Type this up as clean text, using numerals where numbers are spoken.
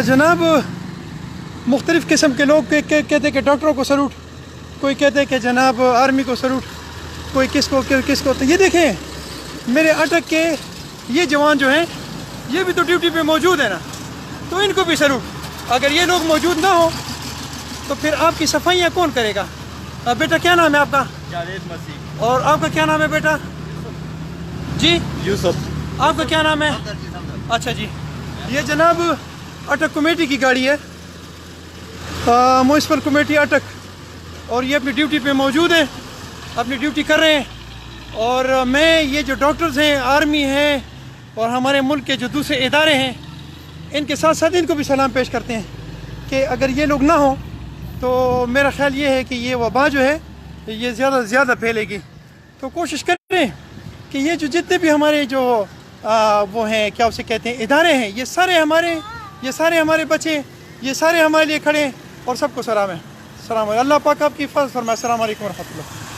جناب مختلف قسم کے لوگ کہتے ہیں کہ ڈاکٹروں کو سلوٹ، کوئی کہتے ہیں کہ جناب آرمی کو سلوٹ، کوئی کس کو تو یہ دیکھیں میرے اٹک کے یہ جوان جو ہیں یہ بھی تو ڈیوٹی پہ موجود ہیں نا، تو ان کو بھی سلوٹ۔ اگر یہ لوگ موجود نہ ہوں تو پھر آپ کی صفائیاں کون کرے گا؟ بیٹا کیا نام ہے آپ کا؟ جاوید مسیح۔ اور آپ کا کیا نام ہے بیٹا؟ جی یوسف۔ آپ کا کیا نام ہے؟ اچھا جی، یہ جناب اٹک کمیٹی کی گاڑی ہے، میونسپل کمیٹی اٹک، اور یہ اپنی ڈیوٹی پہ موجود ہیں، اپنی ڈیوٹی کر رہے ہیں۔ اور میں یہ جو ڈاکٹرز ہیں، آرمی ہیں، اور ہمارے ملک کے جو دوسرے ادارے ہیں، ان کے ساتھ ساتھ ان کو بھی سلام پیش کرتے ہیں کہ اگر یہ لوگ نہ ہوں تو میرا خیال یہ ہے کہ یہ وبا جو ہے یہ زیادہ سے زیادہ پھیلے گی۔ تو کوشش کریں کہ یہ جو جتنے بھی ہمارے جو وہ ہیں، کیا اسے کہتے ہیں، ادارے ہیں، یہ سارے ہمارے بچے، یہ سارے ہمارے لیے کھڑے ہیں، اور سب کو سلام ہے۔ السلام علیکم، اللہ پاک آپ کی حفاظت فرمائے۔ السلام علیکم ورحمۃ اللہ۔